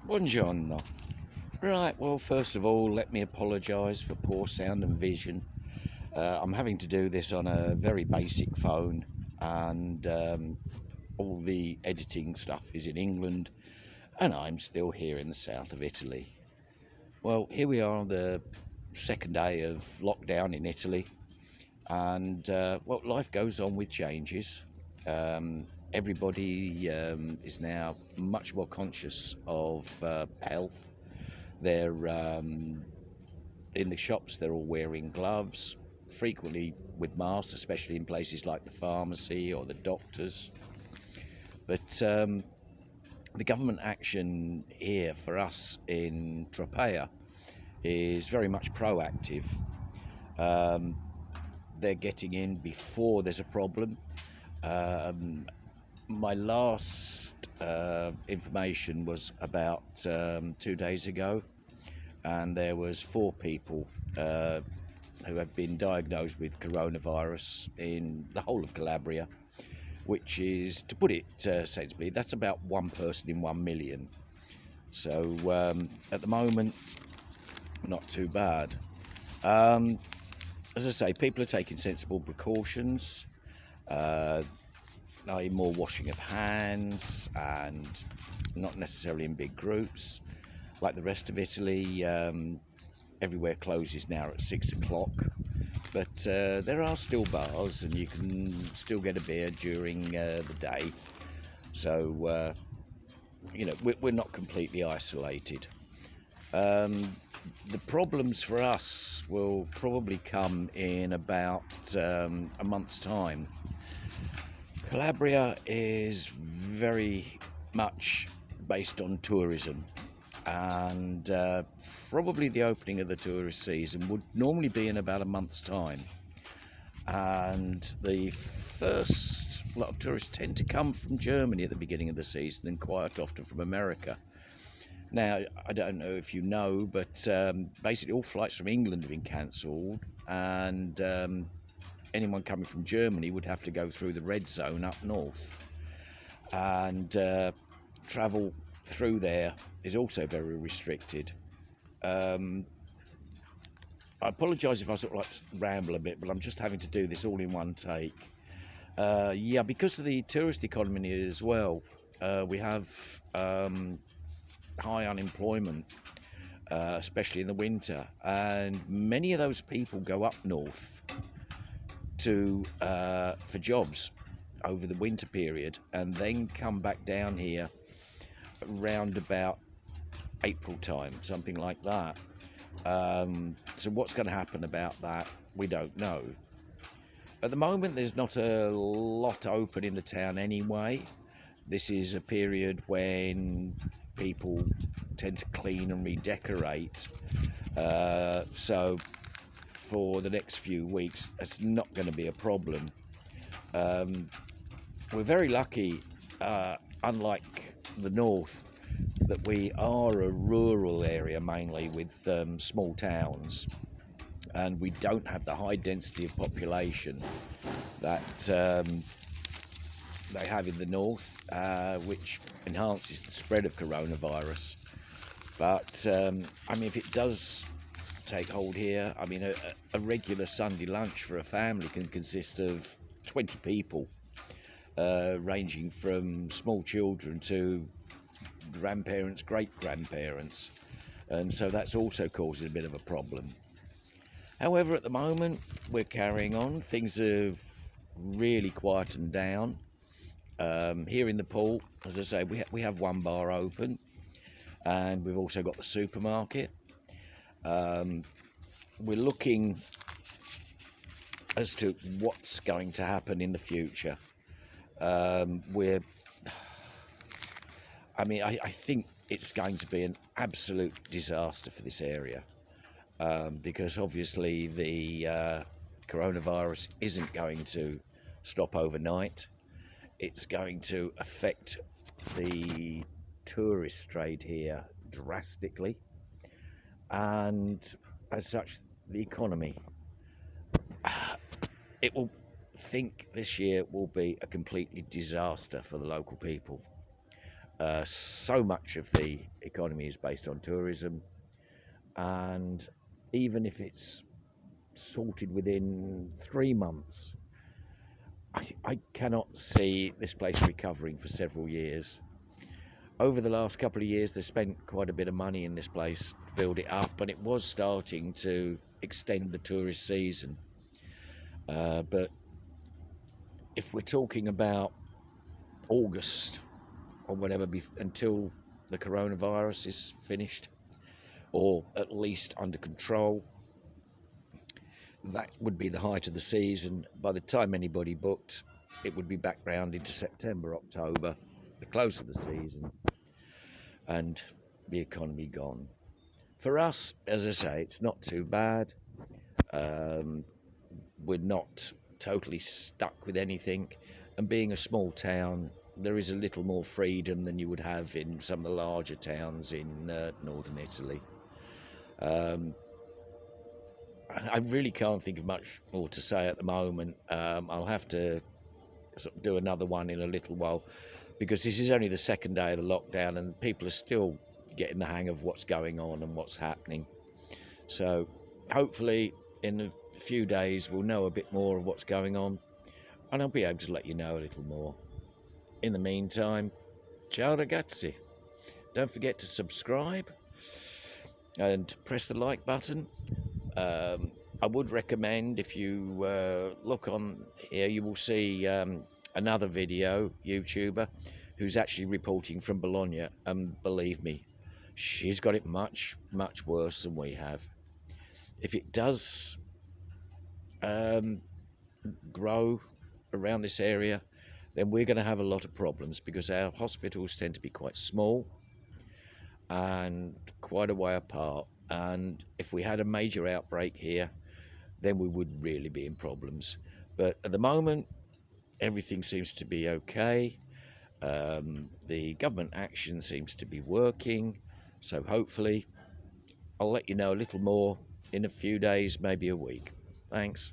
Buongiorno. Right, well, first of all, let me apologise for poor sound and vision. I'm having to do this on a very basic phone, and all the editing stuff is in England, and I'm still here in the south of Italy. Well, here we are on the second day of lockdown in Italy, and well, life goes on with changes. Everybody is now much more conscious of health. They're in the shops, they're all wearing gloves, frequently with masks, especially in places like the pharmacy or the doctors. But the government action here for us in Tropea is very much proactive. Um, they're getting in before there's a problem. Um, my last information was about 2 days ago, and there was 4 people who have been diagnosed with coronavirus in the whole of Calabria, which is, to put it sensibly, that's about 1 person in 1 million. So at the moment, not too bad. As I say, people are taking sensible precautions, i.e. more washing of hands, and not necessarily in big groups. Like the rest of Italy, everywhere closes now at 6 o'clock, but there are still bars and you can still get a beer during the day. So, we're not completely isolated. The problems for us will probably come in about a month's time. Calabria is very much based on tourism, and probably the opening of the tourist season would normally be in about a month's time, and the first lot of tourists tend to come from Germany at the beginning of the season, and quite often from America. Now, I don't know if you know, but basically all flights from England have been cancelled, and anyone coming from Germany would have to go through the red zone up north, and travel through there is also very restricted. I apologise if I sort of like ramble a bit, but I'm just having to do this all in one take. Yeah, because of the tourist economy as well, we have high unemployment, especially in the winter, and many of those people go up north to for jobs over the winter period, and then come back down here around about April time, something like that. So what's going to happen about that, we don't know. At the moment, there's not a lot open in the town anyway. This is a period when people tend to clean and redecorate. So for the next few weeks, that's not going to be a problem. We're very lucky, unlike the north, that we are a rural area mainly with small towns, and we don't have the high density of population that they have in the north, which enhances the spread of coronavirus. But I mean, if it does take hold here, I mean, a regular Sunday lunch for a family can consist of 20 people, ranging from small children to grandparents, great-grandparents, and so that's also causing a bit of a problem. However, at the moment, we're carrying on. Things have really quietened down. Here in the pool, as I say, we have one bar open, and we've also got the supermarket. We're looking as to what's going to happen in the future. I think it's going to be an absolute disaster for this area, because obviously the coronavirus isn't going to stop overnight. It's going to affect the tourist trade here drastically, and as such, the economy. It will think this year will be a completely disaster for the local people. So much of the economy is based on tourism, and even if it's sorted within 3 months, I cannot see this place recovering for several years. Over the last couple of years, they spent quite a bit of money in this place to build it up, and it was starting to extend the tourist season. But if we're talking about August or whatever, until the coronavirus is finished or at least under control, that would be the height of the season. By the time anybody booked, it would be back round into September, October, the close of the season, and the economy gone. For us, as I say, it's not too bad. We're not totally stuck with anything, and being a small town, there is a little more freedom than you would have in some of the larger towns in northern Italy. I really can't think of much more to say at the moment. I'll have to sort of do another one in a little while, because this is only the second day of the lockdown and people are still getting the hang of what's going on and what's happening. So hopefully in a few days we'll know a bit more of what's going on, and I'll be able to let you know a little more. In the meantime, ciao ragazzi. Don't forget to subscribe and press the like button. I would recommend, if you look on here, you will see another video YouTuber who's actually reporting from Bologna, and believe me, she's got it much worse than we have. If it does grow around this area, then we're going to have a lot of problems, because our hospitals tend to be quite small and quite a way apart, and if we had a major outbreak here, then we would really be in problems. But at the moment, everything seems to be okay. The government action seems to be working, so hopefully I'll let you know a little more in a few days, maybe a week. Thanks.